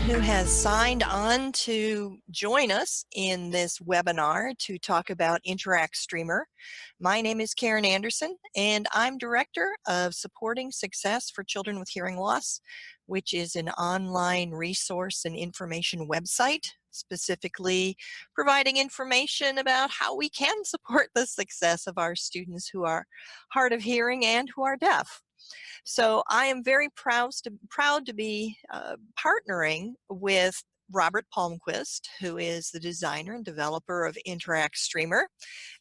who has signed on to join us in this webinar to talk about Interact Streamer. My name is Karen Anderson, and I'm Director of Supporting Success for Children with Hearing Loss, which is an online resource and information website, specifically providing information about how we can support the success of our students who are hard of hearing and who are deaf. So I am very proud to be partnering with Robert Palmquist, who is the designer and developer of Interact Streamer,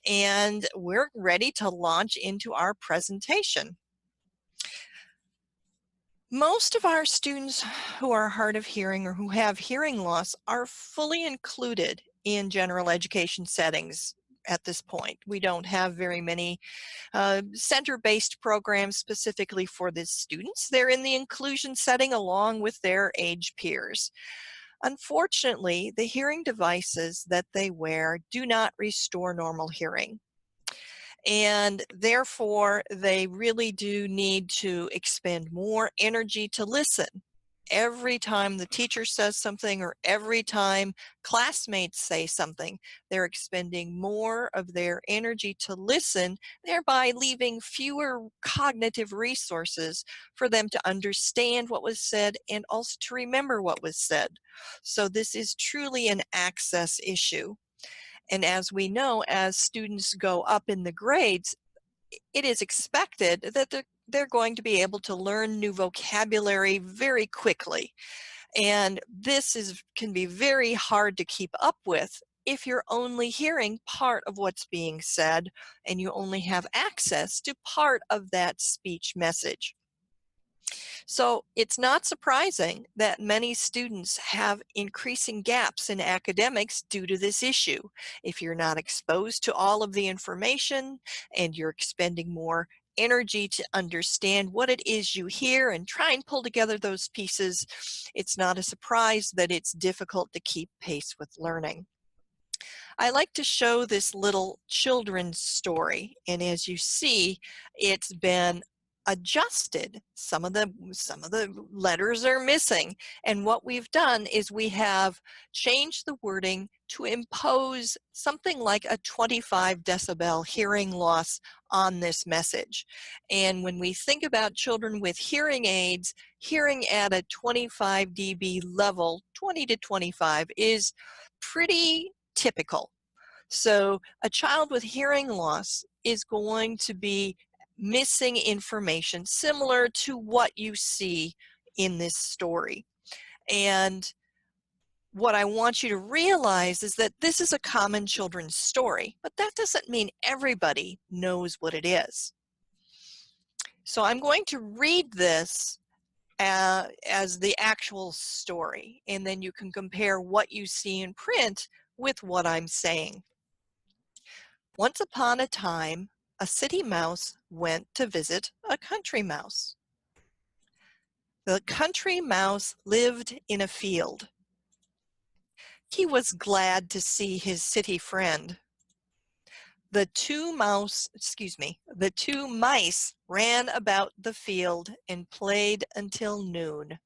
and we're ready to launch into our presentation. Most of our students who are hard of hearing or who have hearing loss are fully included in general education settings at this point. We don't have very many center-based programs specifically for the students. They're in the inclusion setting along with their age peers. Unfortunately, the hearing devices that they wear do not restore normal hearing. And therefore, they really do need to expend more energy to listen. Every time the teacher says something or every time classmates say something, they're expending more of their energy to listen, thereby leaving fewer cognitive resources for them to understand what was said and also to remember what was said. So this is truly an access issue. And as we know, as students go up in the grades, it is expected that they're going to be able to learn new vocabulary very quickly. And this can be very hard to keep up with if you're only hearing part of what's being said and you only have access to part of that speech message. So it's not surprising that many students have increasing gaps in academics due to this issue. If you're not exposed to all of the information and you're expending more energy to understand what it is you hear and try and pull together those pieces, it's not a surprise that it's difficult to keep pace with learning. I like to show this little children's story, and as you see, it's been adjusted. Some of the letters are missing, and what we've done is we have changed the wording to impose something like a 25 decibel hearing loss on this message. And when we think about children with hearing aids, hearing at a 25 dB level, 20 to 25, is pretty typical. So a child with hearing loss is going to be missing information similar to what you see in this story. And what I want you to realize is that this is a common children's story, but that doesn't mean everybody knows what it is. So I'm going to read this as the actual story, and then you can compare what you see in print with what I'm saying. Once upon a time, a city mouse went to visit a country mouse. The country mouse lived in a field. He was glad to see his city friend. The two mice ran about the field and played until noon.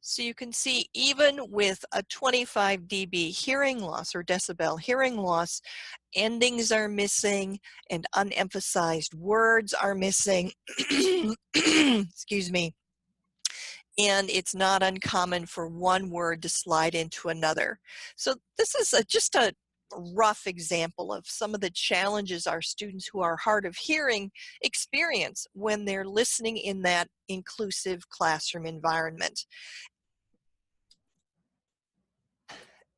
So you can see, even with a 25 dB hearing loss or decibel hearing loss, endings are missing and unemphasized words are missing. Excuse me. And it's not uncommon for one word to slide into another. So this is just a rough example of some of the challenges our students who are hard of hearing experience when they're listening in that inclusive classroom environment.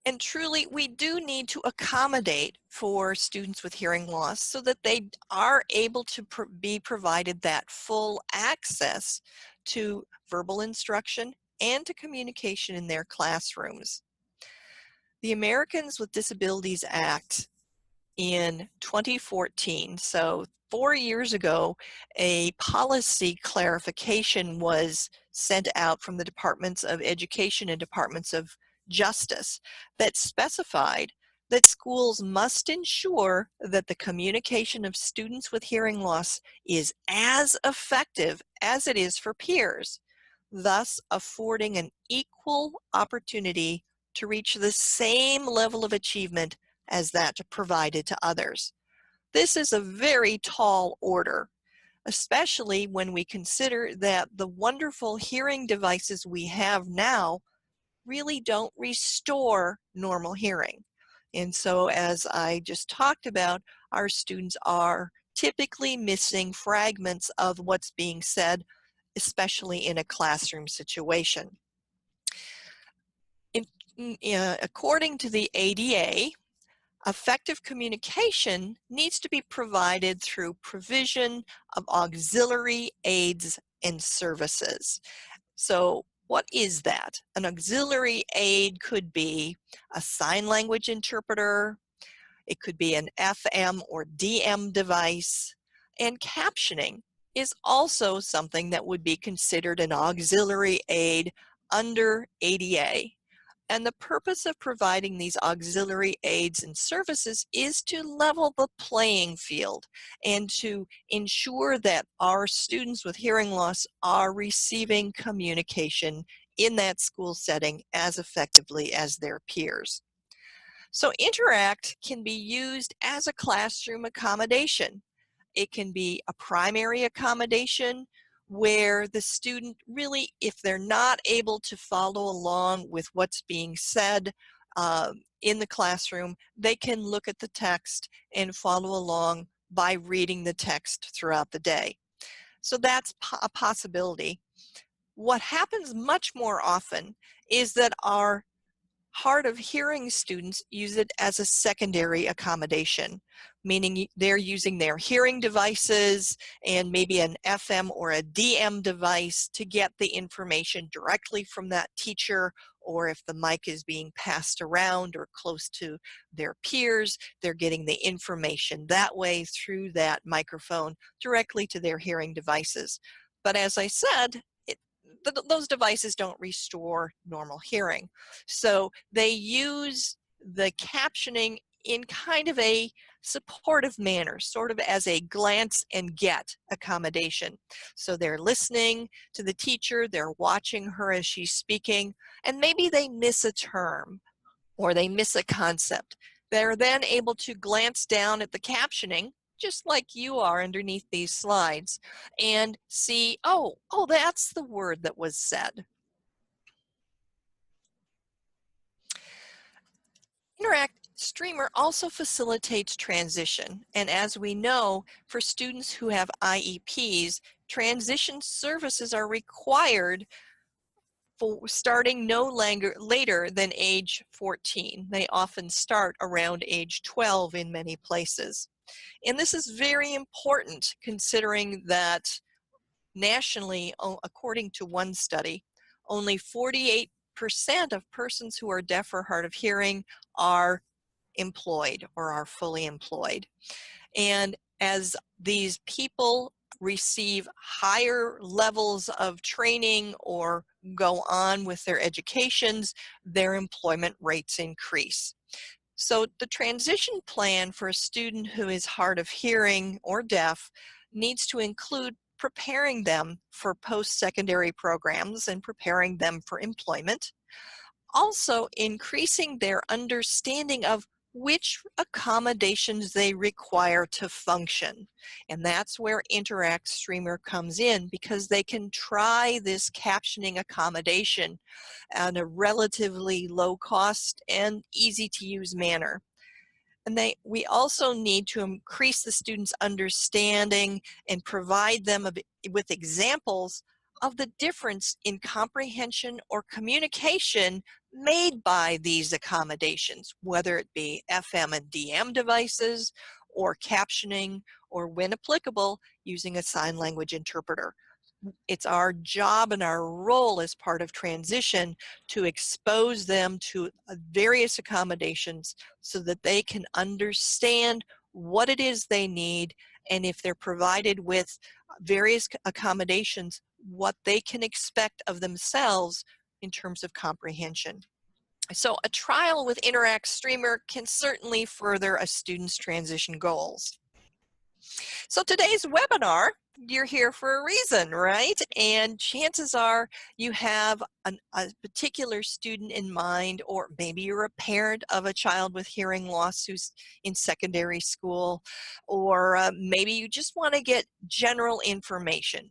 And truly, we do need to accommodate for students with hearing loss so that they are able to be provided that full access to verbal instruction and to communication in their classrooms. The Americans with Disabilities Act in 2014, so 4 years ago, a policy clarification was sent out from the Departments of Education and Departments of Justice that specified that schools must ensure that the communication of students with hearing loss is as effective as it is for peers. thus affording an equal opportunity to reach the same level of achievement as that provided to others. This is a very tall order, especially when we consider that the wonderful hearing devices we have now really don't restore normal hearing. And so, as I just talked about, our students are typically missing fragments of what's being said, especially in a classroom situation. According to the ADA, effective communication needs to be provided through provision of auxiliary aids and services. So what is that? An auxiliary aid could be a sign language interpreter, it could be an FM or DM device, and captioning is also something that would be considered an auxiliary aid under ADA. And the purpose of providing these auxiliary aids and services is to level the playing field and to ensure that our students with hearing loss are receiving communication in that school setting as effectively as their peers. So Interact can be used as a classroom accommodation. It can be a primary accommodation where the student really, if they're not able to follow along with what's being said in the classroom, they can look at the text and follow along by reading the text throughout the day. So that's a possibility. What happens much more often is that our hard of hearing students use it as a secondary accommodation, meaning they're using their hearing devices and maybe an FM or a DM device to get the information directly from that teacher, or if the mic is being passed around or close to their peers, they're getting the information that way through that microphone directly to their hearing devices. But as I said, those devices don't restore normal hearing. So they use the captioning in kind of a supportive manner, sort of as a glance and get accommodation. So they're listening to the teacher, they're watching her as she's speaking, and maybe they miss a term or they miss a concept. They're then able to glance down at the captioning, just like you are underneath these slides, and see, oh, that's the word that was said. Interact Streamer also facilitates transition, and as we know, for students who have IEPs, transition services are required for starting no later than age 14. They often start around age 12 in many places. And this is very important considering that nationally, according to one study, only 48% of persons who are deaf or hard of hearing are employed or are fully employed. And as these people receive higher levels of training or go on with their educations, their employment rates increase. So the transition plan for a student who is hard of hearing or deaf needs to include preparing them for post-secondary programs and preparing them for employment. Also increasing their understanding of which accommodations they require to function. And that's where Interact Streamer comes in, because they can try this captioning accommodation at a relatively low cost and easy to use manner. And we also need to increase the students' understanding and provide them with examples of the difference in comprehension or communication made by these accommodations, whether it be FM and DM devices or captioning, or when applicable, using a sign language interpreter. It's our job and our role as part of transition to expose them to various accommodations so that they can understand what it is they need, and if they're provided with various accommodations, what they can expect of themselves in terms of comprehension. So a trial with Interact Streamer can certainly further a student's transition goals. So today's webinar, you're here for a reason, right? And chances are you have a particular student in mind, or maybe you're a parent of a child with hearing loss who's in secondary school, or maybe you just want to get general information.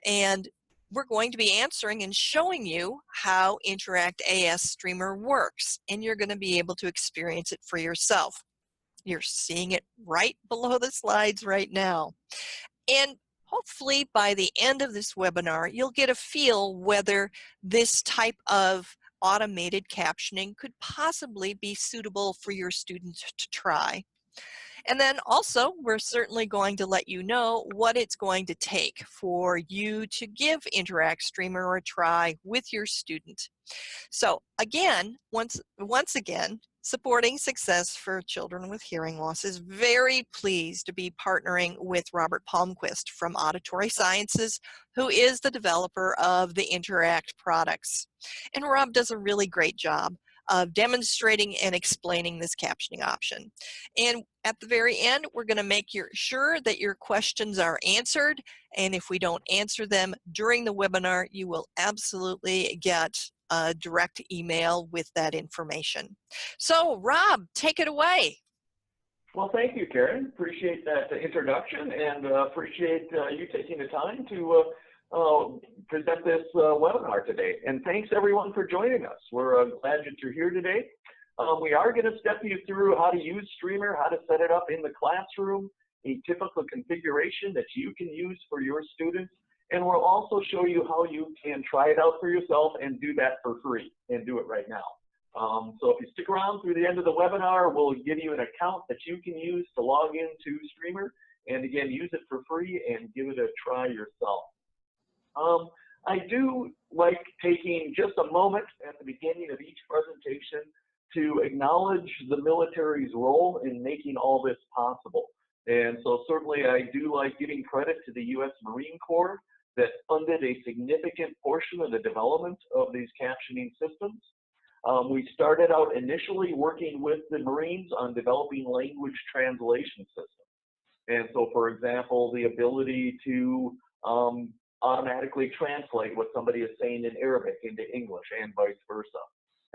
And we're going to be answering and showing you how Interact AS Streamer works, and you're going to be able to experience it for yourself. You're seeing it right below the slides right now. And hopefully by the end of this webinar, you'll get a feel whether this type of automated captioning could possibly be suitable for your students to try. And then also, we're certainly going to let you know what it's going to take for you to give Interact Streamer a try with your student. So again, once again, Supporting Success for Children with Hearing Loss is very pleased to be partnering with Robert Palmquist from Auditory Sciences, who is the developer of the Interact products. And Rob does a really great job of demonstrating and explaining this captioning option. And at the very end, we're going to make sure that your questions are answered. And if we don't answer them during the webinar, you will absolutely get a direct email with that information. So Rob, take it away. Well, thank you, Karen. Appreciate that introduction, and appreciate you taking the time to present this webinar today. And thanks everyone for joining us. We're glad that you're here today. We are going to step you through how to use Streamer, how to set it up in the classroom, a typical configuration that you can use for your students. And we'll also show you how you can try it out for yourself and do that for free, and do it right now. So if you stick around through the end of the webinar, we'll give you an account that you can use to log into Streamer, and again, use it for free and give it a try yourself. I do like taking just a moment at the beginning of each presentation to acknowledge the military's role in making all this possible. And so certainly I do like giving credit to the U.S. Marine Corps that funded a significant portion of the development of these captioning systems. We started out initially working with the Marines on developing language translation systems. And so, for example, the ability to automatically translate what somebody is saying in Arabic into English and vice versa.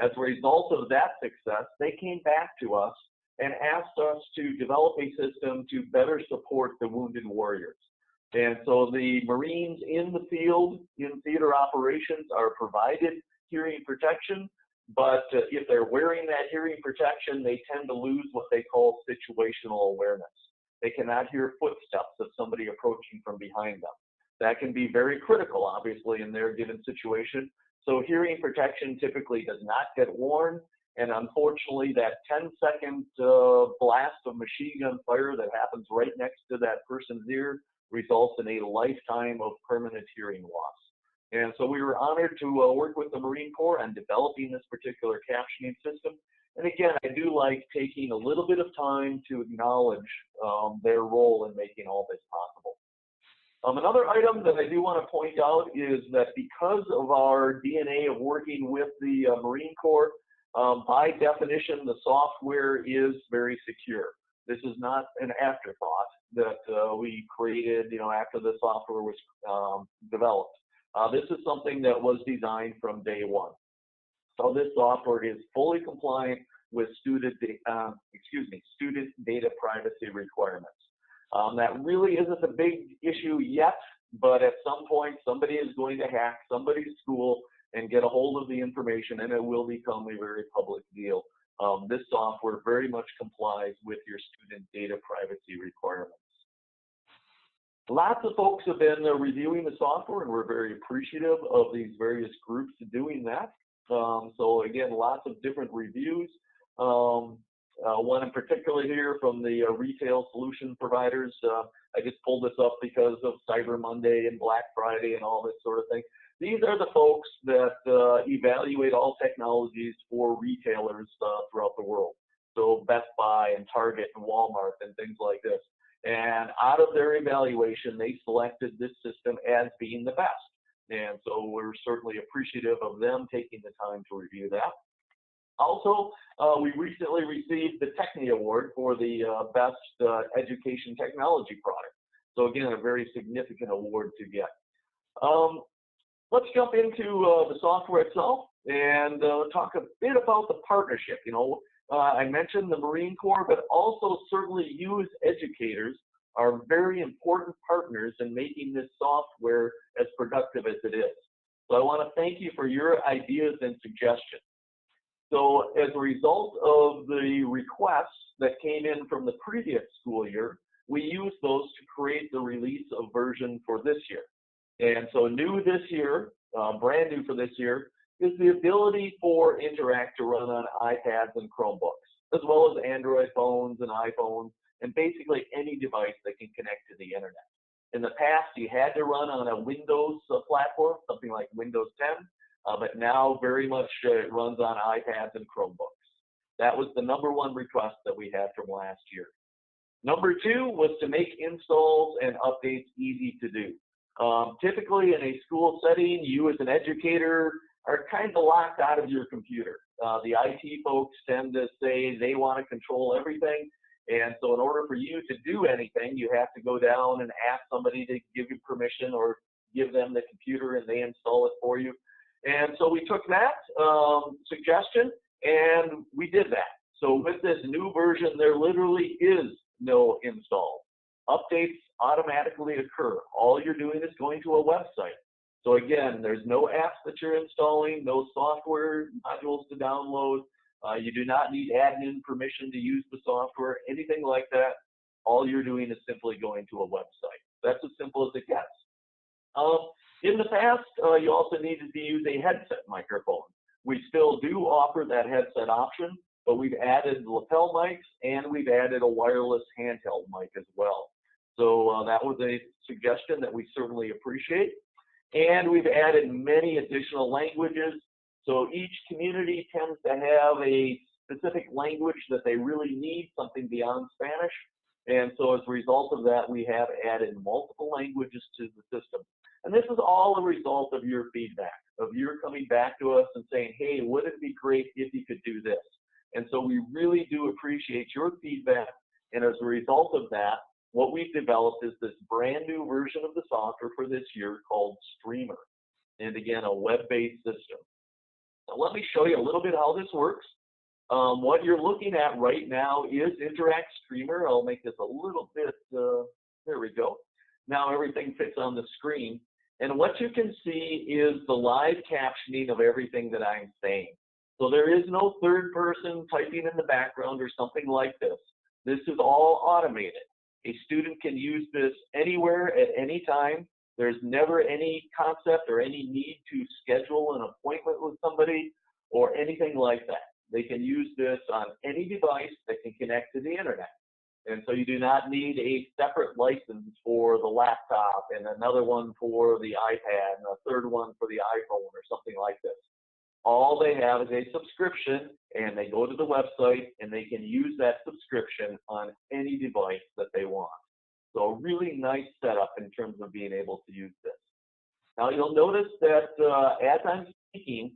As a result of that success, they came back to us and asked us to develop a system to better support the wounded warriors. And so the Marines in the field, in theater operations, are provided hearing protection, but if they're wearing that hearing protection, they tend to lose what they call situational awareness. They cannot hear footsteps of somebody approaching from behind them. That can be very critical, obviously, in their given situation. So hearing protection typically does not get worn, and unfortunately, that 10-second blast of machine gun fire that happens right next to that person's ear results in a lifetime of permanent hearing loss. And so we were honored to work with the Marine Corps on developing this particular captioning system. And again, I do like taking a little bit of time to acknowledge their role in making all this possible. Another item that I do want to point out is that because of our DNA of working with the Marine Corps, by definition, the software is very secure. This is not an afterthought that we created, after the software was developed. This is something that was designed from day one. So this software is fully compliant with student data privacy requirements. That really isn't a big issue yet, but at some point somebody is going to hack somebody's school and get a hold of the information, and it will become a very public deal. This software very much complies with your student data privacy requirements. Lots of folks have been reviewing the software, and we're very appreciative of these various groups doing that. So again, lots of different reviews. One in particular here from the retail solution providers. I just pulled this up because of Cyber Monday and Black Friday and all this sort of thing. These are the folks that evaluate all technologies for retailers throughout the world. So Best Buy and Target and Walmart and things like this. And out of their evaluation, they selected this system as being the best. And so we're certainly appreciative of them taking the time to review that. Also also, we recently received the Techni Award for the best education technology product. So again, a very significant award to get. Let's jump into the software itself and talk a bit about the partnership. I mentioned the Marine Corps, but also certainly you as educators are very important partners in making this software as productive as it is. So I want to thank you for your ideas and suggestions. So as a result of the requests that came in from the previous school year, we used those to create the release of version for this year. And so new this year, brand new for this year, is the ability for Interact to run on iPads and Chromebooks, as well as Android phones and iPhones, and basically any device that can connect to the internet. In the past, you had to run on a Windows platform, something like Windows 10, but now very much it runs on iPads and Chromebooks. That was the #1 request that we had from last year. #2 was to make installs and updates easy to do. Typically in a school setting, you as an educator are kind of locked out of your computer. The IT folks tend to say they want to control everything. And so in order for you to do anything, you have to go down and ask somebody to give you permission or give them the computer and they install it for you. And so we took that suggestion and we did that. So with this new version, there literally is no install. Updates automatically occur. All you're doing is going to a website. So again, there's no apps that you're installing, no software modules to download. You do not need admin permission to use the software, anything like that. All you're doing is simply going to a website. That's as simple as it gets. In the past, you also needed to use a headset microphone. We still do offer that headset option, but we've added lapel mics and we've added a wireless handheld mic as well. So that was a suggestion that we certainly appreciate. And we've added many additional languages. So each community tends to have a specific language that they really need, something beyond Spanish. And so as a result of that, we have added multiple languages to the system. And this is all a result of your feedback, of your coming back to us and saying, hey, wouldn't it be great if you could do this? And so we really do appreciate your feedback. And as a result of that, what we've developed is this brand new version of the software for this year called Streamer. And again, a web-based system. Now, let me show you a little bit how this works. What you're looking at right now is Interact Streamer. I'll make this a little bit, there we go. Now everything fits on the screen. And what you can see is the live captioning of everything that I'm saying. So there is no third person typing in the background or something like this. This is all automated. A student can use this anywhere at any time. There's never any concept or any need to schedule an appointment with somebody or anything like that. They can use this on any device that can connect to the internet. And so you do not need a separate license for the laptop and another one for the iPad and a third one for the iPhone or something like this. All they have is a subscription, and they go to the website and they can use that subscription on any device that they want. So a really nice setup in terms of being able to use this. Now you'll notice that as I'm speaking,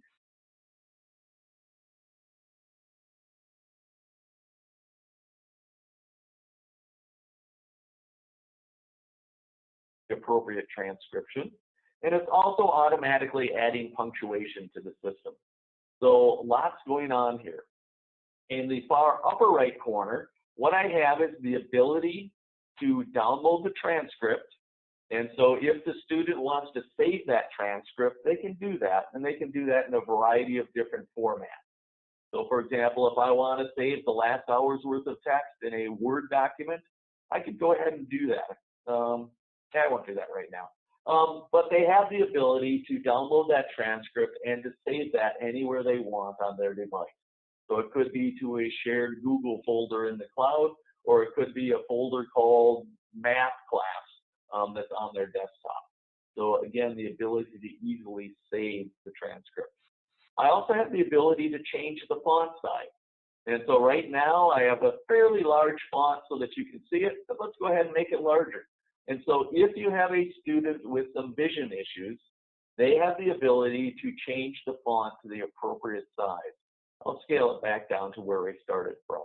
appropriate transcription, and it's also automatically adding punctuation to the system. So lots going on here. In the far upper right corner, what I have is the ability to download the transcript. And so if the student wants to save that transcript, they can do that, and they can do that in a variety of different formats. So for example, if I want to save the last hour's worth of text in a Word document, I could go ahead and do that. I won't do that right now. But they have the ability to download that transcript and to save that anywhere they want on their device. So it could be to a shared Google folder in the cloud, or it could be a folder called Math Class that's on their desktop. So again, the ability to easily save the transcript. I also have the ability to change the font size. And so right now I have a fairly large font so that you can see it, but let's go ahead and make it larger. And so if you have a student with some vision issues, they have the ability to change the font to the appropriate size. I'll scale it back down to where we started from.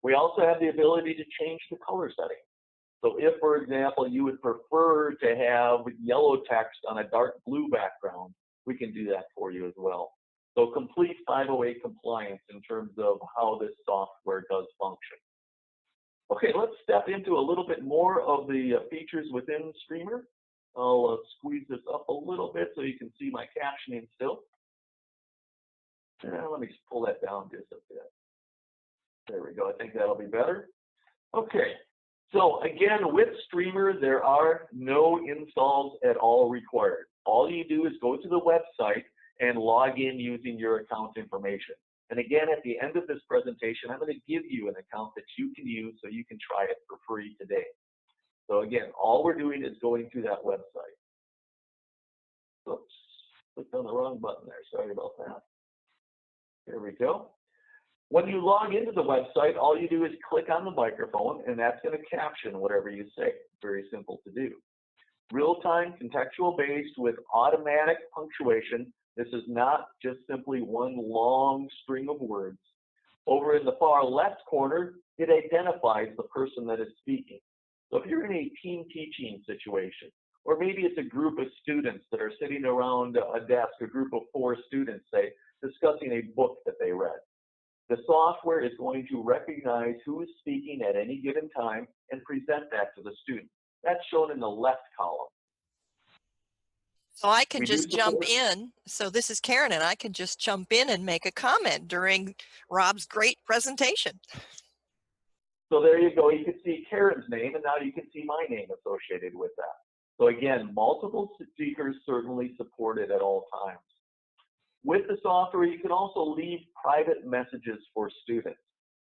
We also have the ability to change the color setting. So if, for example, you would prefer to have yellow text on a dark blue background, we can do that for you as well. So complete 508 compliance in terms of how this software does function. Okay, let's step into a little bit more of the features within Streamer. I'll squeeze this up a little bit so you can see my captioning still. Let me just pull that down just a bit. There we go. I think that'll be better. Okay. So again, with Streamer, there are no installs at all required. All you do is go to the website and log in using your account information. And again, at the end of this presentation, I'm going to give you an account that you can use so you can try it for free today. So again, all we're doing is going to that website. Oops, clicked on the wrong button there. Sorry about that. Here we go. When you log into the website, all you do is click on the microphone, and that's going to caption whatever you say. Very simple to do. Real-time, contextual-based with automatic punctuation. This is not just simply one long string of words. Over in the far left corner, it identifies the person that is speaking. So if you're in a team teaching situation, or maybe it's a group of students that are sitting around a desk, a group of 4 students, say, discussing a book that they read. The software is going to recognize who is speaking at any given time and present that to the student. That's shown in the left column. So I can We do just jump support. in. So this is Karen, and I can just jump in and make a comment during Rob's great presentation. So there you go. You can see Karen's name, and now you can see my name associated with that. So again, multiple speakers certainly supported at all times. With the software, you can also leave private messages for students.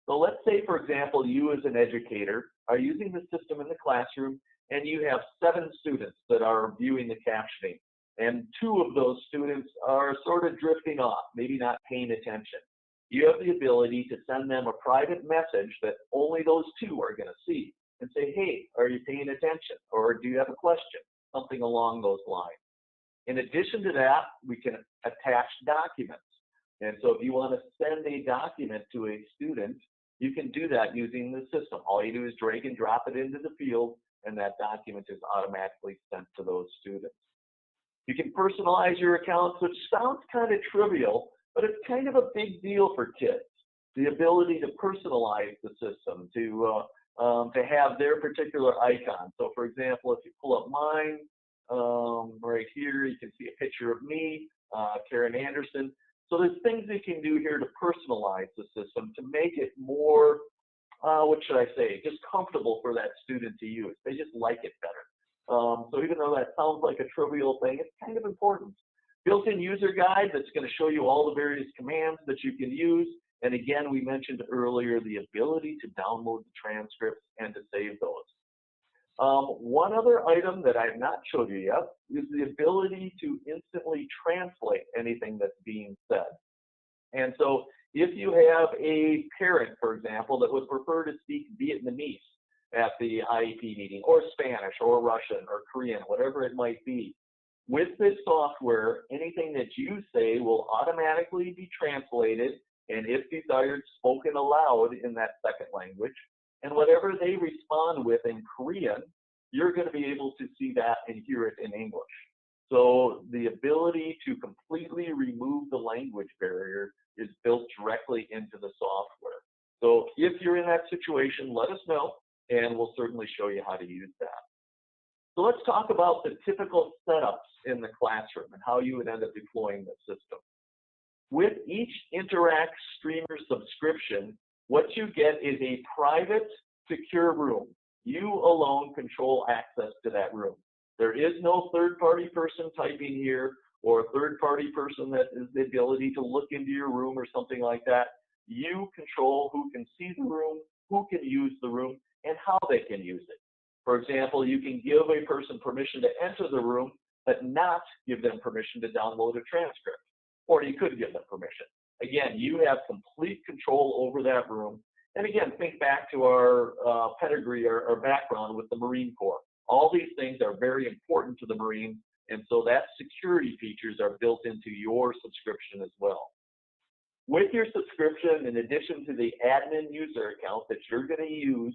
So let's say, for example, you as an educator are using the system in the classroom, and you have 7 students that are viewing the captioning. And 2 of those students are sort of drifting off, maybe not paying attention. You have the ability to send them a private message that only those 2 are going to see and say, hey, are you paying attention? Or do you have a question? Something along those lines. In addition to that, we can attach documents. And so if you want to send a document to a student, you can do that using the system. All you do is drag and drop it into the field, and that document is automatically sent to those students. You can personalize your accounts, which sounds kind of trivial, but it's kind of a big deal for kids. The ability to personalize the system, to have their particular icon. So for example, if you pull up mine, right here, you can see a picture of me, Karen Anderson. So there's things you can do here to personalize the system to make it more, what should I say, just comfortable for that student to use. They just like it better. So even though that sounds like a trivial thing, it's kind of important. Built-in user guide that's going to show you all the various commands that you can use. And again, we mentioned earlier the ability to download the transcripts and to save those. One other item that I have not showed you yet is the ability to instantly translate anything that's being said. And so if you have a parent, for example, that would prefer to speak Vietnamese at the IEP meeting, or Spanish, or Russian, or Korean, whatever it might be, with this software, anything that you say will automatically be translated, and if desired, spoken aloud in that second language. And whatever they respond with in Korean, you're going to be able to see that and hear it in English. So the ability to completely remove the language barrier is built directly into the software. So if you're in that situation, let us know, and we'll certainly show you how to use that. So let's talk about the typical setups in the classroom and how you would end up deploying the system. With each Interact Streamer subscription, what you get is a private, secure room. You alone control access to that room. There is no third-party person typing here, or a third-party person that has the ability to look into your room or something like that. You control who can see the room, who can use the room, and how they can use it. For example, you can give a person permission to enter the room, but not give them permission to download a transcript. Or you could give them permission. Again, you have complete control over that room. And again, think back to our pedigree or background with the Marine Corps. All these things are very important to the Marines, and so that security features are built into your subscription as well. With your subscription, in addition to the admin user account that you're going to use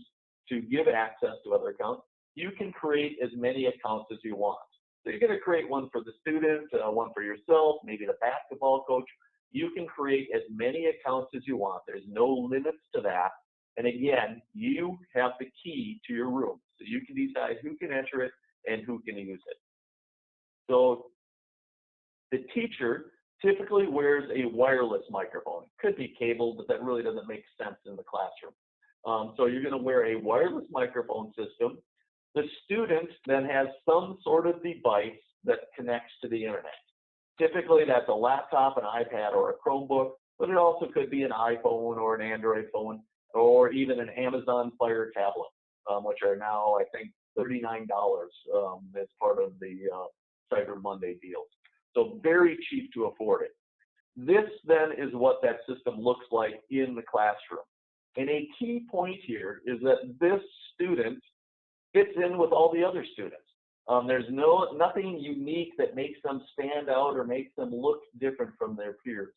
to give access to other accounts, you can create as many accounts as you want. So you're going to create one for the student, one for yourself, maybe the basketball coach. You can create as many accounts as you want. There's no limits to that. And again, you have the key to your room. So you can decide who can enter it and who can use it. So the teacher typically wears a wireless microphone. It could be cable, but that really doesn't make sense in the classroom. So you're going to wear a wireless microphone system. The student then has some sort of device that connects to the internet. Typically, that's a laptop, an iPad, or a Chromebook, but it also could be an iPhone or an Android phone, or even an Amazon Fire tablet, which are now, I think, $39 as part of the Cyber Monday deals. So very cheap to afford it. This then is what that system looks like in the classroom. And a key point here is that this student fits in with all the other students. There's nothing unique that makes them stand out or makes them look different from their peers.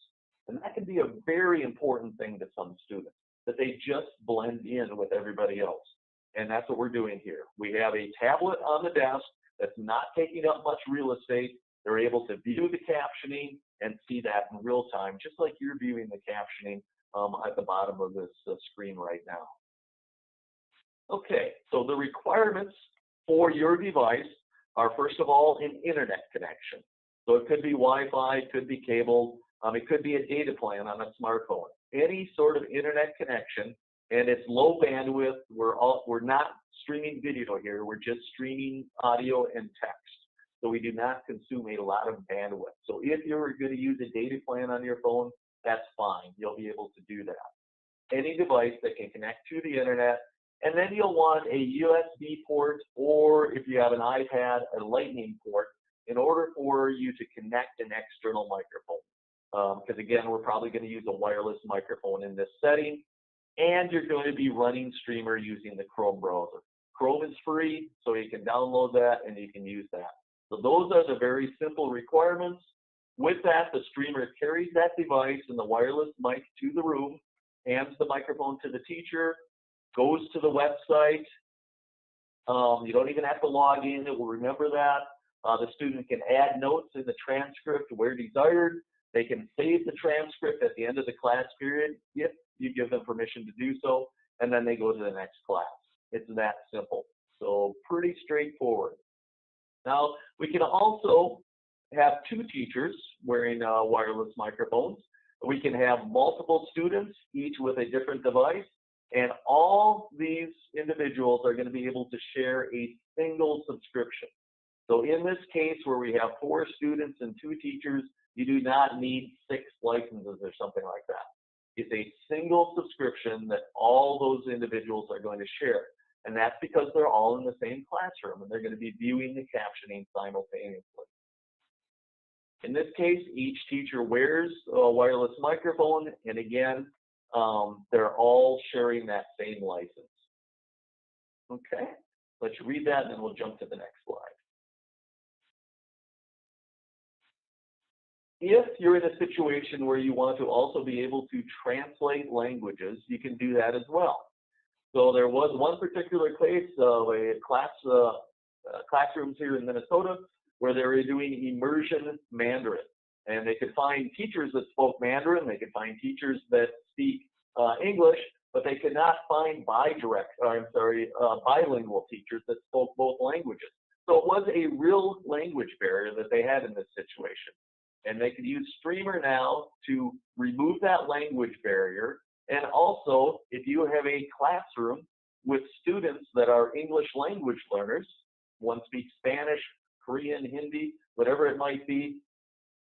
And that can be a very important thing to some students, that they just blend in with everybody else. And that's what we're doing here. We have a tablet on the desk that's not taking up much real estate. They're able to view the captioning and see that in real time, just like you're viewing the captioning at the bottom of this screen right now. Okay, so the requirements for your device are, first of all, an internet connection. So it could be Wi-Fi, it could be cable, it could be a data plan on a smartphone. Any sort of internet connection, and it's low bandwidth. We're not streaming video here. We're just streaming audio and text. So we do not consume a lot of bandwidth. So if you're going to use a data plan on your phone, that's fine. You'll be able to do that. Any device that can connect to the internet, and then you'll want a USB port, or if you have an iPad, a Lightning port, in order for you to connect an external microphone. Because again, we're probably going to use a wireless microphone in this setting, and you're going to be running Streamer using the Chrome browser. Chrome is free, so you can download that and you can use that. So those are the very simple requirements. With that, the Streamer carries that device and the wireless mic to the room, hands the microphone to the teacher, goes to the website. You don't even have to log in. It will remember that. The student can add notes in the transcript where desired. They can save the transcript at the end of the class period if you give them permission to do so, and then they go to the next class. It's that simple. So pretty straightforward. Now, we can also have two teachers wearing wireless microphones. We can have multiple students, each with a different device, and all these individuals are going to be able to share a single subscription. So in this case, where we have 4 students and 2 teachers, you do not need 6 licenses or something like that. It's a single subscription that all those individuals are going to share. And that's because they're all in the same classroom and they're going to be viewing the captioning simultaneously. In this case, each teacher wears a wireless microphone, and again, they're all sharing that same license. Okay, let's read that and then we'll jump to the next slide. If you're in a situation where you want to also be able to translate languages, you can do that as well. So there was one particular case of a classrooms here in Minnesota where they were doing immersion Mandarin. And they could find teachers that spoke Mandarin, they could find teachers that speak English, but they could not find bilingual teachers that spoke both languages. So it was a real language barrier that they had in this situation. And they could use Streamer now to remove that language barrier. And also, if you have a classroom with students that are English language learners, one speaks Spanish, Korean, Hindi, whatever it might be,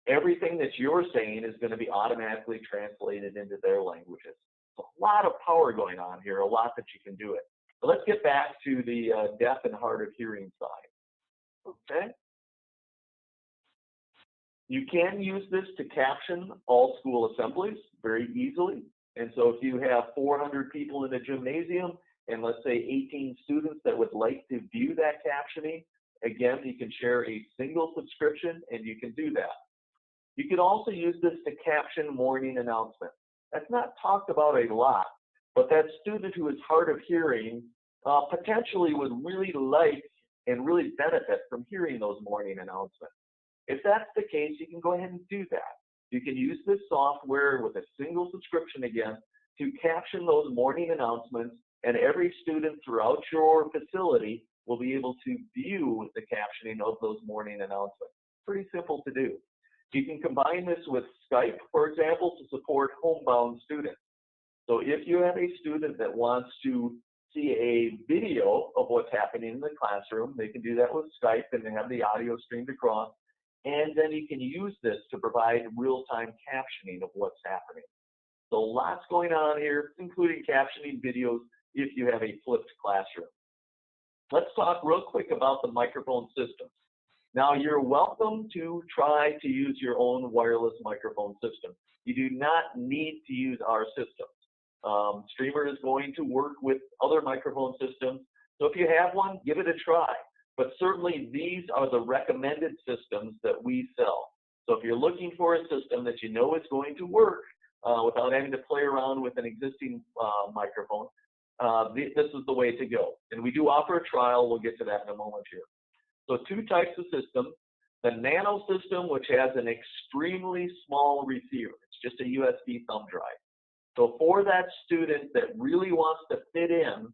everything that you're saying is going to be automatically translated into their languages. So a lot of power going on here, a lot that you can do it. But let's get back to the deaf and hard of hearing side. Okay. You can use this to caption all school assemblies very easily. And so if you have 400 people in a gymnasium and let's say 18 students that would like to view that captioning, again, you can share a single subscription and you can do that. You can also use this to caption morning announcements. That's not talked about a lot, but that student who is hard of hearing potentially would really like and really benefit from hearing those morning announcements. If that's the case, you can go ahead and do that. You can use this software with a single subscription again to caption those morning announcements, and every student throughout your facility will be able to view the captioning of those morning announcements. Pretty simple to do. You can combine this with Skype, for example, to support homebound students. So if you have a student that wants to see a video of what's happening in the classroom, they can do that with Skype and they have the audio streamed across. And then you can use this to provide real-time captioning of what's happening. So lots going on here, including captioning videos if you have a flipped classroom. Let's talk real quick about the microphone systems. Now, you're welcome to try to use your own wireless microphone system. You do not need to use our system. Streamer is going to work with other microphone systems. So if you have one, give it a try. But certainly these are the recommended systems that we sell. So if you're looking for a system that you know is going to work without having to play around with an existing microphone, this is the way to go. And we do offer a trial. We'll get to that in a moment here. So two types of systems. The nano system, which has an extremely small receiver. It's just a USB thumb drive. So for that student that really wants to fit in,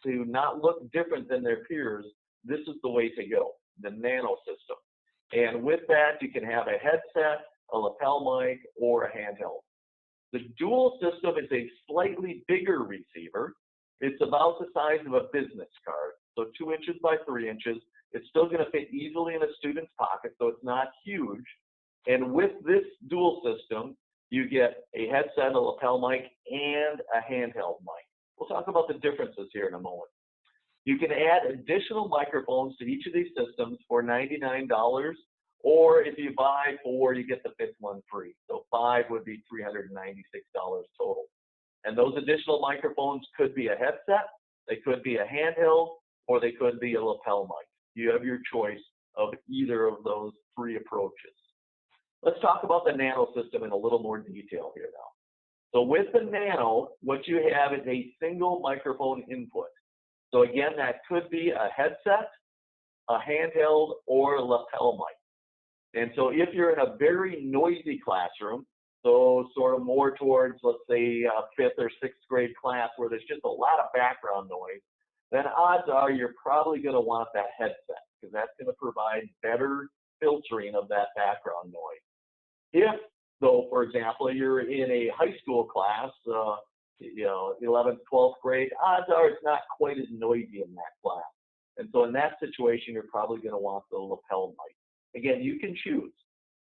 to not look different than their peers, this is the way to go, the nano system. And with that, you can have a headset, a lapel mic, or a handheld. The dual system is a slightly bigger receiver. It's about the size of a business card, so 2 inches by 3 inches. It's still going to fit easily in a student's pocket, so it's not huge. And with this dual system, you get a headset, a lapel mic, and a handheld mic. We'll talk about the differences here in a moment. You can add additional microphones to each of these systems for $99, or if you buy 4, you get the 5th one free. So 5 would be $396 total. And those additional microphones could be a headset, they could be a handheld, or they could be a lapel mic. You have your choice of either of those 3 approaches. Let's talk about the nano system in a little more detail here now. So with the nano, what you have is a single microphone input. So again, that could be a headset, a handheld, or a lapel mic. And so if you're in a very noisy classroom, so sort of more towards, let's say, 5th or 6th grade class where there's just a lot of background noise, then odds are you're probably going to want that headset because that's going to provide better filtering of that background noise. If, though, for example, you're in a high school class, 11th, 12th grade, odds are it's not quite as noisy in that class. And so in that situation, you're probably going to want the lapel mic. Again, you can choose.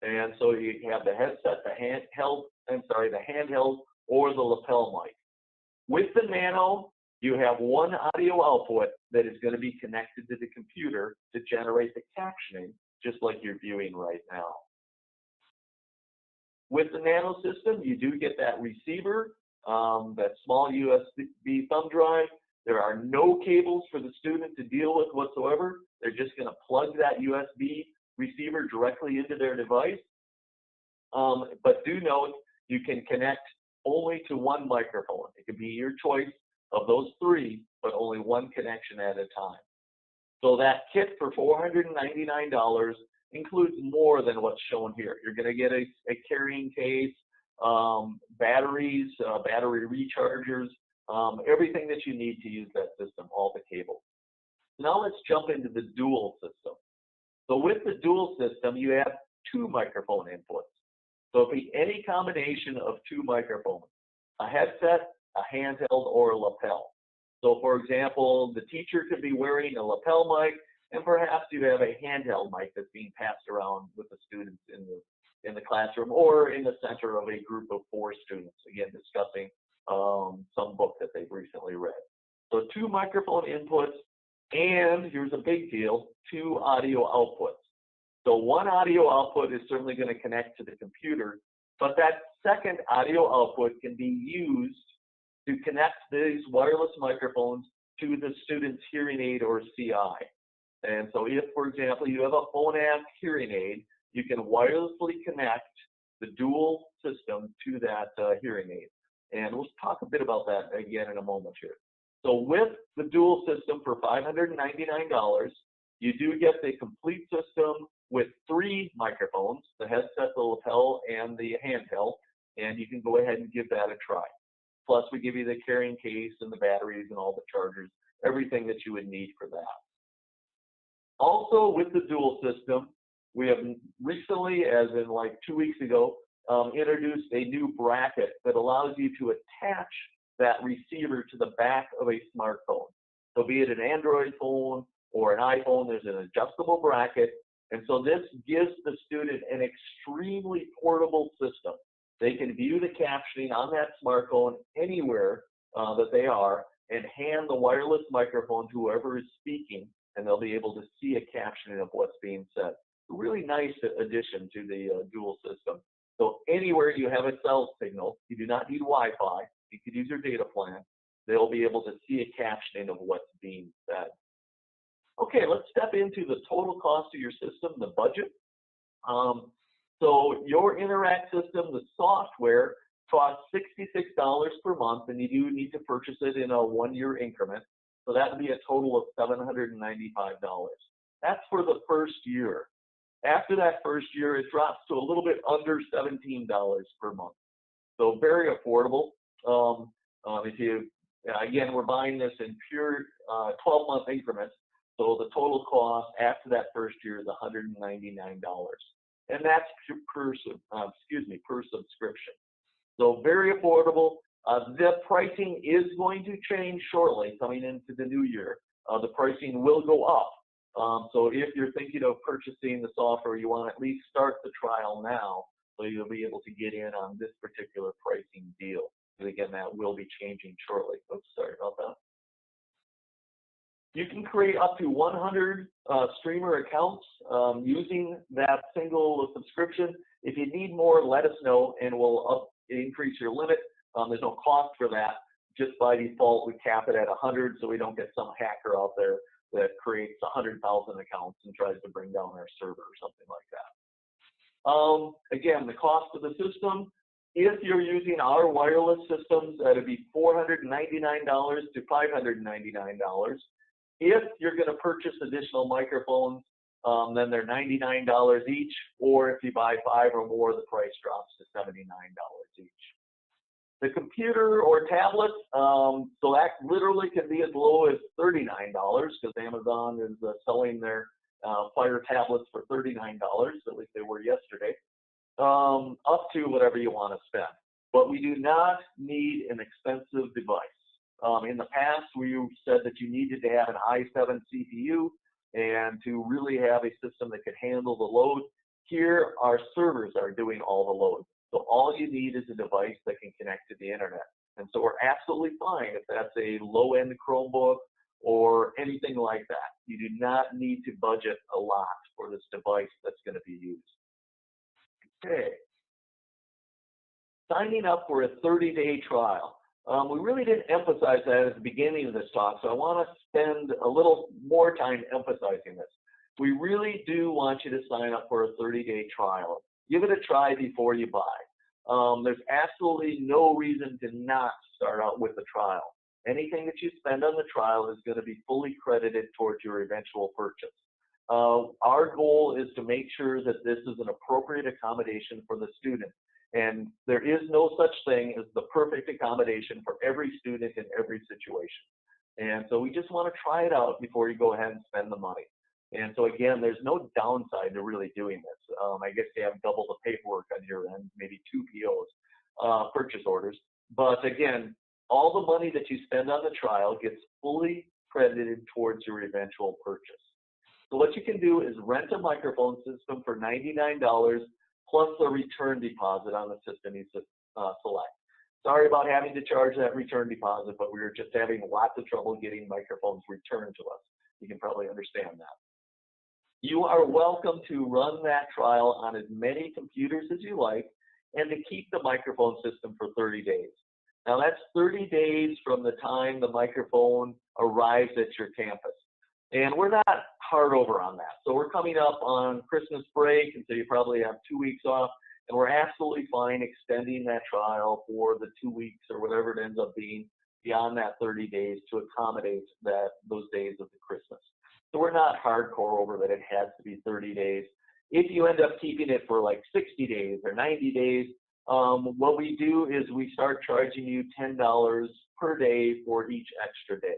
And so you have the headset, the handheld, or the lapel mic. With the nano, you have one audio output that is going to be connected to the computer to generate the captioning, just like you're viewing right now. With the nano system, you do get that receiver, that small USB thumb drive. There are no cables for the student to deal with whatsoever. They're just going to plug that USB receiver directly into their device. But do note, you can connect only to one microphone. It could be your choice of those 3, but only one connection at a time. So that kit for $499 includes more than what's shown here. You're going to get a carrying case, batteries, battery rechargers, everything that you need to use that system, all the cables. Now let's jump into the dual system. So with the dual system, you have 2 microphone inputs. So it'll be any combination of 2 microphones, a headset, a handheld, or a lapel. So for example, the teacher could be wearing a lapel mic, and perhaps you have a handheld mic that's being passed around with the students in the classroom or in the center of a group of 4 students, again, discussing some book that they've recently read. So 2 microphone inputs, and here's a big deal, 2 audio outputs. So one audio output is certainly going to connect to the computer, but that second audio output can be used to connect these wireless microphones to the student's hearing aid or CI. And so if, for example, you have a Phonak hearing aid, you can wirelessly connect the dual system to that hearing aid. And we'll talk a bit about that again in a moment here. So with the dual system for $599, you do get the complete system with 3 microphones, the headset, the lapel, and the handheld, and you can go ahead and give that a try. Plus, we give you the carrying case and the batteries and all the chargers, everything that you would need for that. Also, with the dual system, we have recently, as in like 2 weeks ago, introduced a new bracket that allows you to attach that receiver to the back of a smartphone. So be it an Android phone or an iPhone, there's an adjustable bracket. And so this gives the student an extremely portable system. They can view the captioning on that smartphone anywhere that they are and hand the wireless microphone to whoever is speaking, and they'll be able to see a captioning of what's being said. A really nice addition to the dual system. So anywhere you have a cell signal, you do not need Wi-Fi, you could use your data plan, they'll be able to see a captioning of what's being said. Okay, let's step into the total cost of your system, the budget. So your Interact system, the software, costs $66 per month, and you do need to purchase it in a 1-year increment. So that would be a total of $795. That's for the first year. After that first year, it drops to a little bit under $17 per month. So very affordable. Again, we're buying this in pure 12-month increments. So the total cost after that first year is $199. And that's per subscription. So very affordable. The pricing is going to change shortly coming into the new year. The pricing will go up. So if you're thinking of purchasing the software, you want to at least start the trial now so you'll be able to get in on this particular pricing deal. And again, that will be changing shortly. Oops, sorry about that. You can create up to 100 streamer accounts using that single subscription. If you need more, let us know and we'll increase your limit. There's no cost for that. Just by default, we cap it at 100 so we don't get some hacker out there that creates 100,000 accounts and tries to bring down our server or something like that. Again, the cost of the system, if you're using our wireless systems, that'd be $499 to $599. If you're going to purchase additional microphones, then they're $99 each, or if you buy 5 or more, the price drops to $79 each. The computer or tablet, so that literally can be as low as $39 because Amazon is selling their Fire tablets for $39, at least they were yesterday, up to whatever you want to spend. But we do not need an expensive device. In the past, we said that you needed to have an i7 CPU and to really have a system that could handle the load. Here, our servers are doing all the load. So all you need is a device that can connect to the internet. And so we're absolutely fine if that's a low-end Chromebook or anything like that. You do not need to budget a lot for this device that's going to be used. Okay. Signing up for a 30-day trial. We really didn't emphasize that at the beginning of this talk, so I want to spend a little more time emphasizing this. We really do want you to sign up for a 30-day trial. Give it a try before you buy. There's absolutely no reason to not start out with the trial. Anything that you spend on the trial is going to be fully credited towards your eventual purchase. Our goal is to make sure that this is an appropriate accommodation for the student. And there is no such thing as the perfect accommodation for every student in every situation. And so we just want to try it out before you go ahead and spend the money. And so again, there's no downside to really doing this. I guess you have double the paperwork on your end, maybe 2 POs, purchase orders. But again, all the money that you spend on the trial gets fully credited towards your eventual purchase. So what you can do is rent a microphone system for $99 plus a return deposit on the system you select. Sorry about having to charge that return deposit, but we were just having lots of trouble getting microphones returned to us. You can probably understand that. You are welcome to run that trial on as many computers as you like and to keep the microphone system for 30 days. Now that's 30 days from the time the microphone arrives at your campus. And we're not hard over on that. So we're coming up on Christmas break, and so you probably have 2 weeks off. And we're absolutely fine extending that trial for the 2 weeks or whatever it ends up being beyond that 30 days to accommodate those days of the Christmas. So we're not hardcore over that it has to be 30 days. If you end up keeping it for like 60 days or 90 days, what we do is we start charging you $10 per day for each extra day.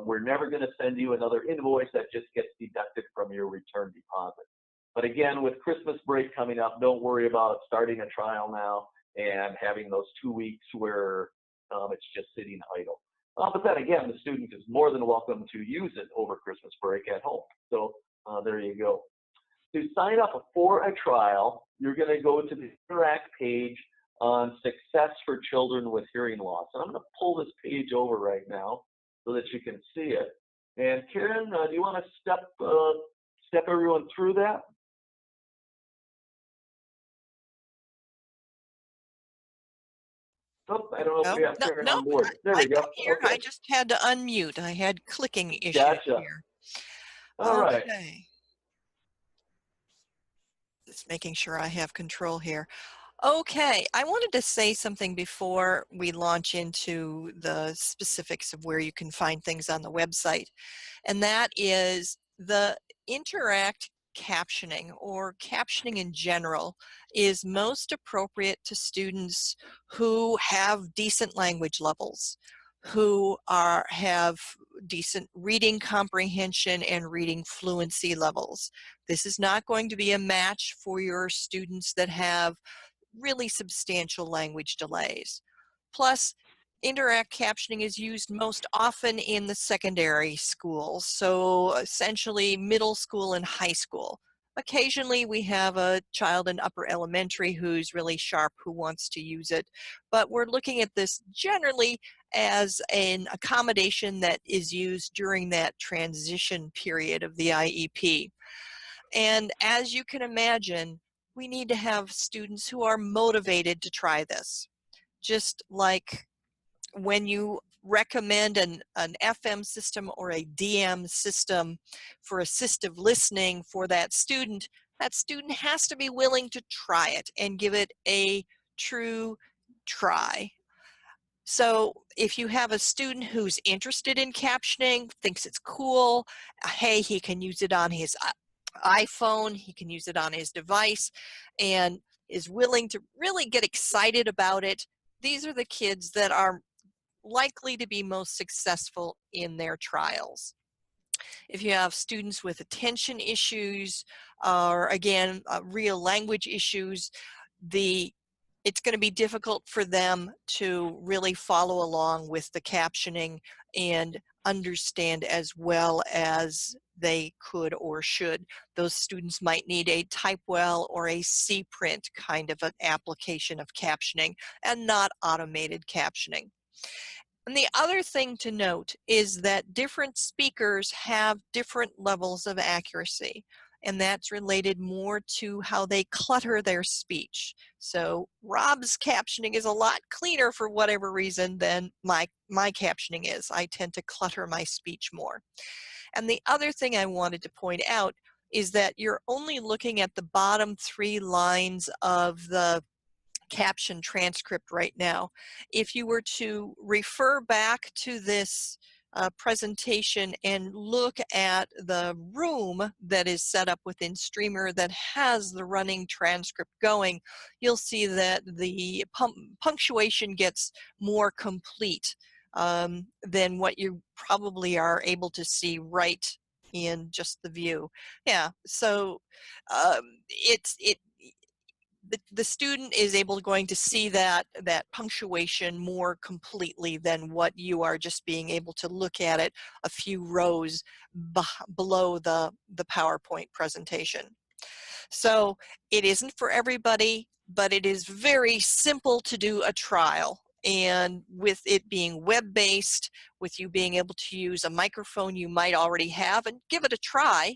We're never going to send you another invoice that just gets deducted from your return deposit. But again, with Christmas break coming up, don't worry about starting a trial now and having those 2 weeks where it's just sitting idle. But then again, the student is more than welcome to use it over Christmas break at home. So there you go. To sign up for a trial, you're going to go to the Interact page on Success for Children with Hearing Loss. And I'm going to pull this page over right now so that you can see it. And Karen, do you want to step everyone through that? Oh, I don't know if we have Karen on board. There we go. I'm here. Okay. I just had to unmute. I had clicking issues Gotcha. here. All right. Okay. Just making sure I have control here. Okay, I wanted to say something before we launch into the specifics of where you can find things on the website, and that is the Interact captioning, or captioning in general, is most appropriate to students who have decent language levels, who have decent reading comprehension and reading fluency levels. This is not going to be a match for your students that have really substantial language delays. Plus, Interact captioning is used most often in the secondary schools, so essentially middle school and high school. Occasionally we have a child in upper elementary who's really sharp who wants to use it, but we're looking at this generally as an accommodation that is used during that transition period of the IEP. And as you can imagine, we need to have students who are motivated to try this. Just like when you recommend an FM system or a DM system for assistive listening for that student has to be willing to try it and give it a true try. So if you have a student who's interested in captioning, thinks it's cool, hey, he can use it on his iPhone, he can use it on his device, and is willing to really get excited about it, these are the kids that are likely to be most successful in their trials. If you have students with attention issues, or again, real language issues, it's going to be difficult for them to really follow along with the captioning and understand as well as they could or should. Those students might need a typewell or a C-print kind of an application of captioning and not automated captioning. And the other thing to note is that different speakers have different levels of accuracy, and that's related more to how they clutter their speech. So Rob's captioning is a lot cleaner for whatever reason than my captioning is. I tend to clutter my speech more. And the other thing I wanted to point out is that you're only looking at the bottom 3 lines of the caption transcript right now. If you were to refer back to this presentation and look at the room that is set up within Streamer that has the running transcript going, you'll see that the punctuation gets more complete than what you probably are able to see right in just the view. Yeah, so the student is going to see that punctuation more completely than what you are just being able to look at it a few rows below the PowerPoint presentation. So it isn't for everybody, but it is very simple to do a trial. And with it being web-based, with you being able to use a microphone you might already have and give it a try,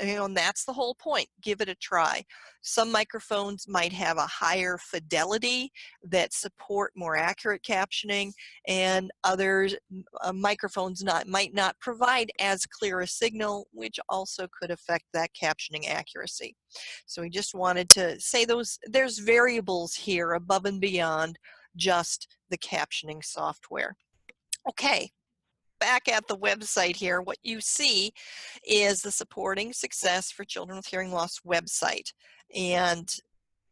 and that's the whole point. Give it a try. Some microphones might have a higher fidelity that support more accurate captioning, and others microphones might not provide as clear a signal, which also could affect that captioning accuracy. So we just wanted to say there's variables here above and beyond just the captioning software. Okay, back at the website here, what you see is the Supporting Success for Children with Hearing Loss website. And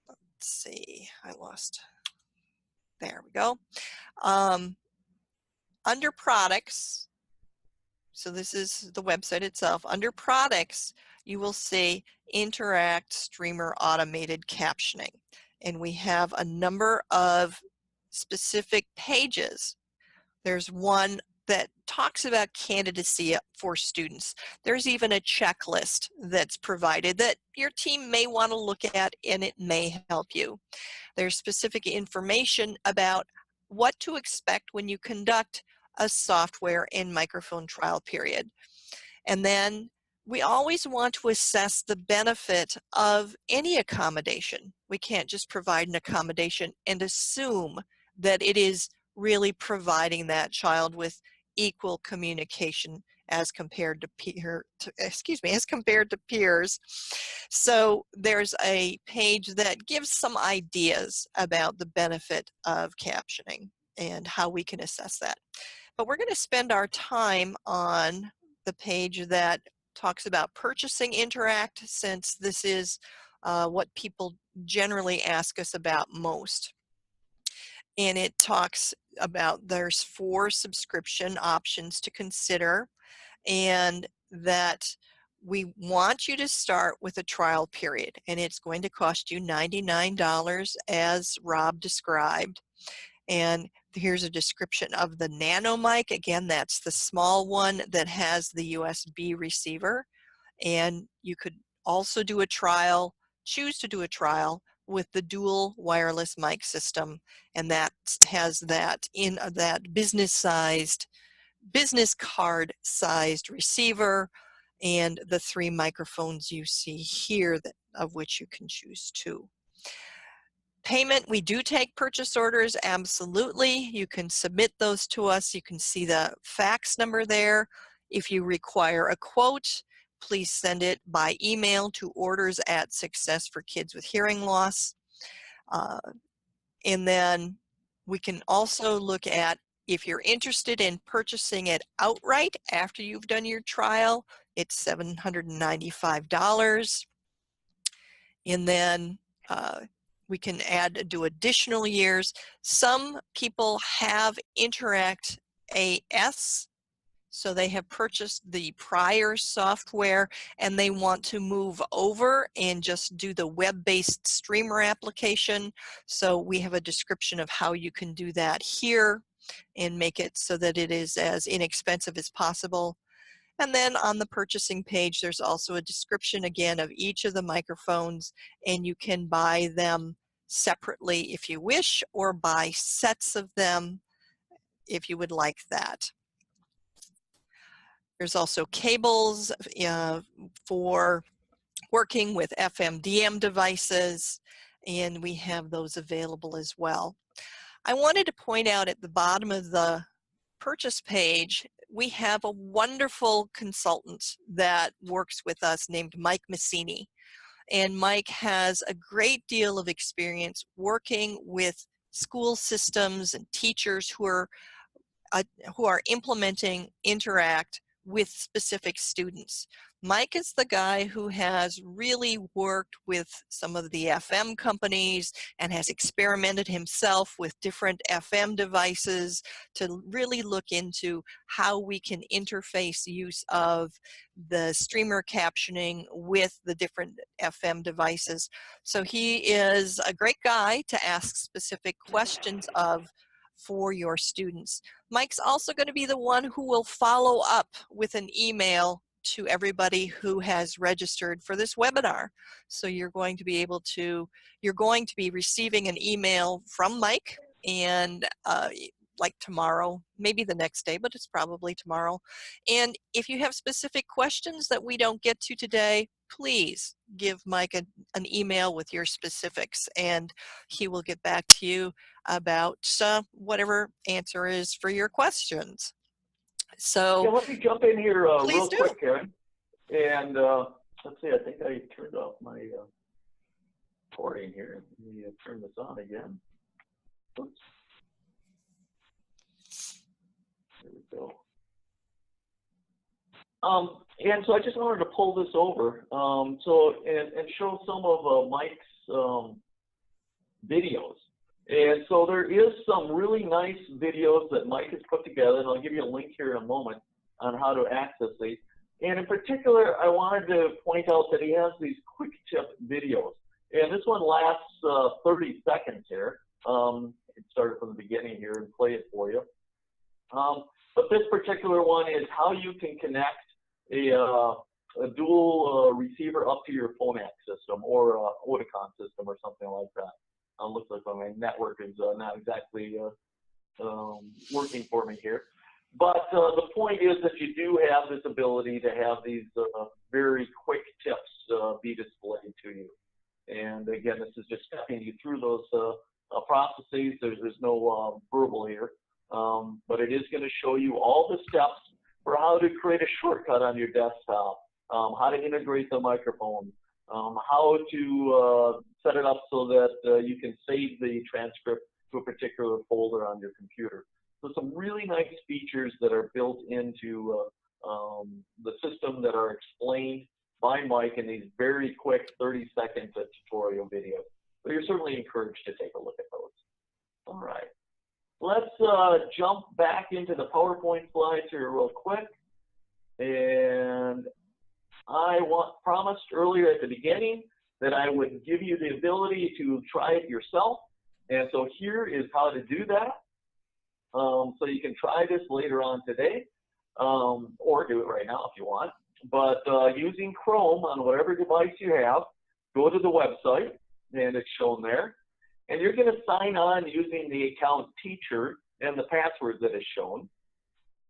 let's see, there we go. Under products, so this is the website itself. Under products, you will see Interact Streamer Automated Captioning. And we have a number of specific pages. There's one that talks about candidacy for students. There's even a checklist that's provided that your team may want to look at, and it may help you. There's specific information about what to expect when you conduct a software and microphone trial period. And then we always want to assess the benefit of any accommodation. We can't just provide an accommodation and assume that it is really providing that child with equal communication as compared to peers. So there's a page that gives some ideas about the benefit of captioning and how we can assess that. But we're going to spend our time on the page that talks about purchasing Interact, since this is what people generally ask us about most. And it talks about there's 4 subscription options to consider, and that we want you to start with a trial period, and it's going to cost you $99 as Rob described. And here's a description of the Nano mic. Again, that's the small one that has the USB receiver. And you could also do a trial, choose to do a trial with the dual wireless mic system, and that has that in that business card sized receiver, and the 3 microphones you see here of which you can choose 2. Payment, we do take purchase orders, absolutely. You can submit those to us. You can see the fax number there. If you require a quote, please send it by email to orders@Success for Kids with Hearing Loss. And then we can also look at, if you're interested in purchasing it outright after you've done your trial, it's $795. And then we can do additional years. Some people have Interact AS, so they have purchased the prior software and they want to move over and just do the web-based streamer application. So we have a description of how you can do that here and make it so that it is as inexpensive as possible. And then on the purchasing page, there's also a description again of each of the microphones, and you can buy them separately if you wish, or buy sets of them if you would like that. There's also cables for working with FM/DM devices, and we have those available as well. I wanted to point out at the bottom of the purchase page, we have a wonderful consultant that works with us named Mike Massini. And Mike has a great deal of experience working with school systems and teachers who are implementing Interact with specific students. Mike is the guy who has really worked with some of the FM companies and has experimented himself with different FM devices to really look into how we can interface use of the streamer captioning with the different FM devices. So he is a great guy to ask specific questions of for your students. Mike's also going to be the one who will follow up with an email to everybody who has registered for this webinar. So you're going to be receiving an email from Mike, and like tomorrow, maybe the next day, but it's probably tomorrow. And if you have specific questions that we don't get to today, please give Mike an email with your specifics, and he will get back to you about whatever answer is for your questions. Yeah, So let me jump in here please real do. quick, Karen. And let's see, I think I turned off my recording here. Let me turn this on again. Oops. There we go. And so I just wanted to pull this over and show some of Mike's videos. And so there is some really nice videos that Mike has put together, and I'll give you a link here in a moment on how to access these. And in particular, I wanted to point out that he has these quick tip videos. And this one lasts 30 seconds here. It started from the beginning here and play it for you. But this particular one is how you can connect a dual receiver up to your phonak system or Audicon system or something like that. Looks like my network is not exactly working for me here. But the point is that you do have this ability to have these very quick tips be displayed to you. And again, this is just stepping you through those processes. There's no verbal here. But it is going to show you all the steps for how to create a shortcut on your desktop, how to integrate the microphone, how to set it up so that you can save the transcript to a particular folder on your computer. So some really nice features that are built into the system that are explained by Mike in these very quick 30-second tutorial videos. So you're certainly encouraged to take a look at those. All right. Let's jump back into the PowerPoint slides here real quick. And I promised earlier at the beginning that I would give you the ability to try it yourself. And so here is how to do that. So you can try this later on today, or do it right now if you want. But using Chrome on whatever device you have, go to the website, and it's shown there. And you're going to sign on using the account teacher and the password that is shown.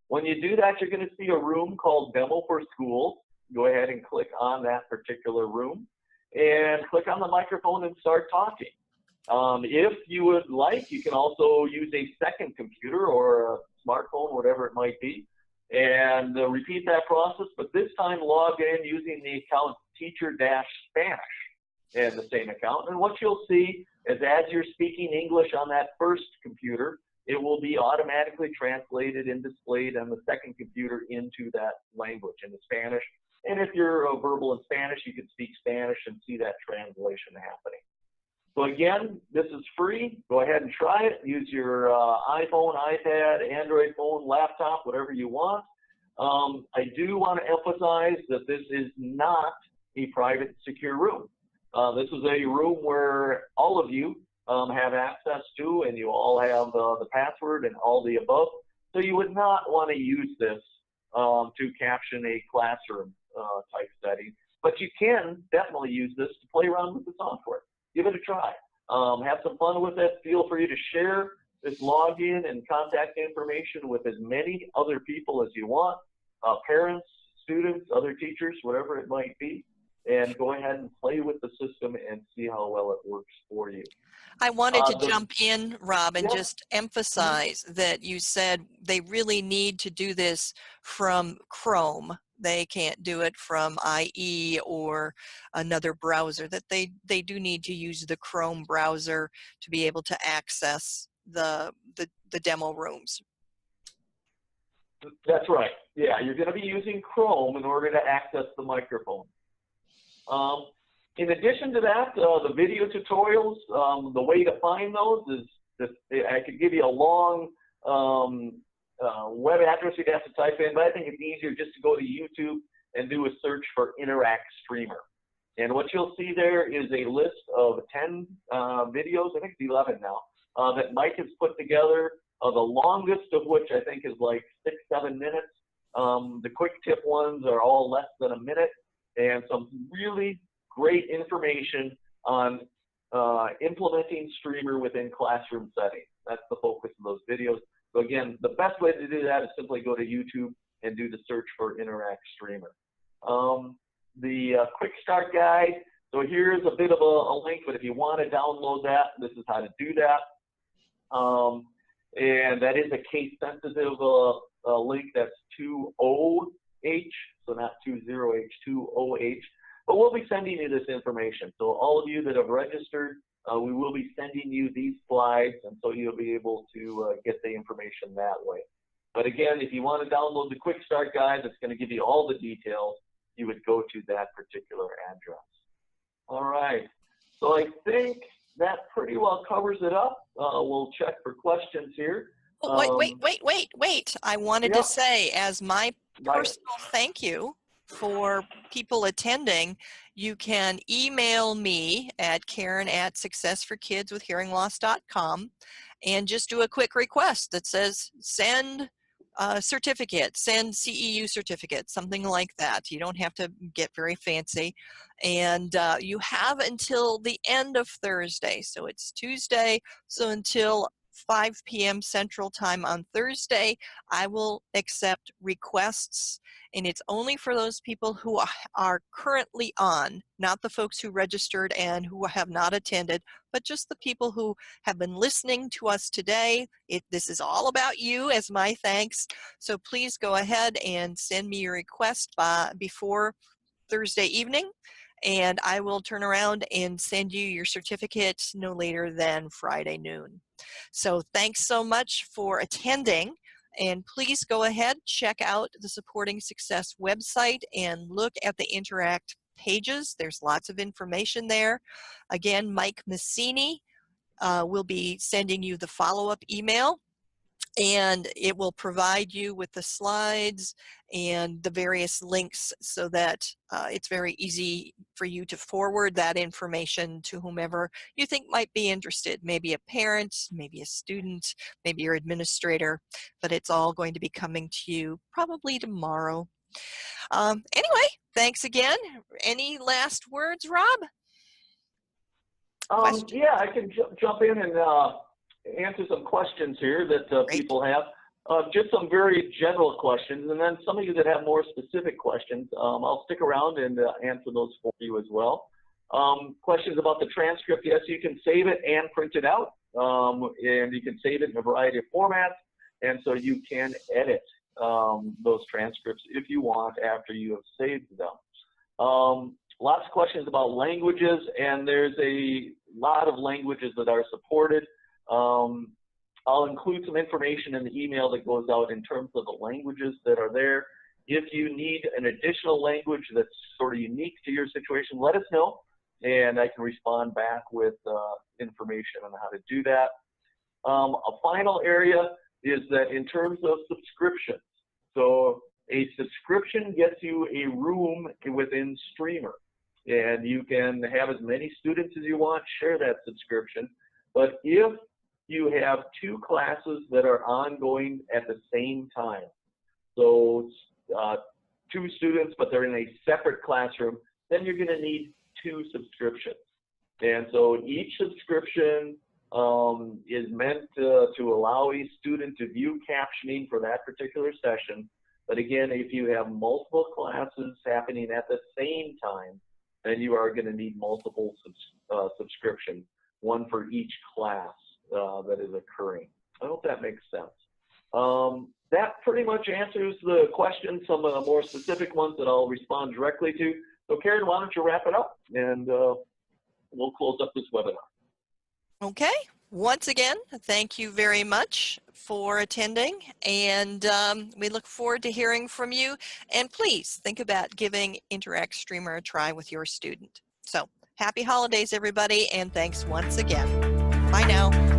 When you do that, you're going to see a room called Demo for Schools. Go ahead and click on that particular room and click on the microphone and start talking. If you would like, you can also use a second computer or a smartphone, whatever it might be, and repeat that process, but this time log in using the account teacher-Spanish and the same account. And what you'll see is as you're speaking English on that first computer, it will be automatically translated and displayed on the second computer into that language, into Spanish. And if you're verbal in Spanish, you can speak Spanish and see that translation happening. So again, this is free. Go ahead and try it. Use your iPhone, iPad, Android phone, laptop, whatever you want. I do want to emphasize that this is not a private, secure room. This is a room where all of you have access to, and you all have the password and all the above. So you would not want to use this to caption a classroom type setting, but you can definitely use this to play around with the software. Give it a try. Have some fun with it. Feel free to share this login and contact information with as many other people as you want, parents, students, other teachers, whatever it might be, and go ahead and play with the system and see how well it works for you. I wanted to jump in, Rob, and just Mm-hmm. emphasize that you said they really need to do this from Chrome. They can't do it from IE or another browser, that they do need to use the Chrome browser to be able to access the demo rooms. That's right. Yeah, you're going to be using Chrome in order to access the microphone. In addition to that, the video tutorials, the way to find those is just, I could give you a long web address you'd have to type in, but I think it's easier just to go to YouTube and do a search for Interact Streamer. And what you'll see there is a list of 10 videos, I think it's 11 now, that Mike has put together, the longest of which I think is like 6-7 minutes. The quick tip ones are all less than a minute, and some really great information on implementing Streamer within classroom settings. That's the focus of those videos. So again, the best way to do that is simply go to YouTube and do the search for Interact Streamer. The quick start guide. So here's a bit of a link, but if you want to download that, this is how to do that. And that is a case-sensitive link. That's 20H, so not 20H, 20H. But we'll be sending you this information. So all of you that have registered, we will be sending you these slides, and so you'll be able to get the information that way. But again, if you want to download the Quick Start Guide that's going to give you all the details, you would go to that particular address. All right. So I think that pretty well covers it up. We'll check for questions here. Oh, wait. I wanted to say, as my personal thank you for people attending, you can email me at Karen@successforkidswithhearingloss.com and just do a quick request that says send certificate, send CEU certificate, something like that. You don't have to get very fancy. And you have until the end of Thursday. So it's Tuesday, so until 5 p.m. Central Time on Thursday, I will accept requests, and it's only for those people who are currently on, not the folks who registered and who have not attended, but just the people who have been listening to us today. This is all about you as my thanks. So please go ahead and send me your request before Thursday evening, and I will turn around and send you your certificate no later than Friday noon. So thanks so much for attending, and please go ahead, check out the Supporting Success website and look at the Interact pages. There's lots of information there. Again, Mike Massini will be sending you the follow-up email, and it will provide you with the slides and the various links so that it's very easy for you to forward that information to whomever you think might be interested, maybe a parent, maybe a student, maybe your administrator, but it's all going to be coming to you probably tomorrow. Anyway, thanks again. Any last words, Rob? Yeah, I can jump in and answer some questions here that people have. Just some very general questions, and then some of you that have more specific questions, I'll stick around and answer those for you as well. Questions about the transcript. Yes, you can save it and print it out, and you can save it in a variety of formats, and so you can edit those transcripts if you want after you have saved them. Lots of questions about languages, and there's a lot of languages that are supported. I'll include some information in the email that goes out in terms of the languages that are there. If you need an additional language that's sort of unique to your situation, let us know, and I can respond back with information on how to do that. A final area is that in terms of subscriptions, so a subscription gets you a room within Streamer, and you can have as many students as you want share that subscription. But if you have two classes that are ongoing at the same time, so two students, but they're in a separate classroom, then you're going to need two subscriptions. And so each subscription is meant to allow a student to view captioning for that particular session. But again, if you have multiple classes happening at the same time, then you are going to need multiple subscriptions, one for each class that is occurring. I hope that makes sense. That pretty much answers the questions, some of the more specific ones that I'll respond directly to. So Karen, why don't you wrap it up, and we'll close up this webinar. Okay. Once again, thank you very much for attending, and we look forward to hearing from you. And please think about giving Interact Streamer a try with your student. So happy holidays, everybody, and thanks once again. Bye now.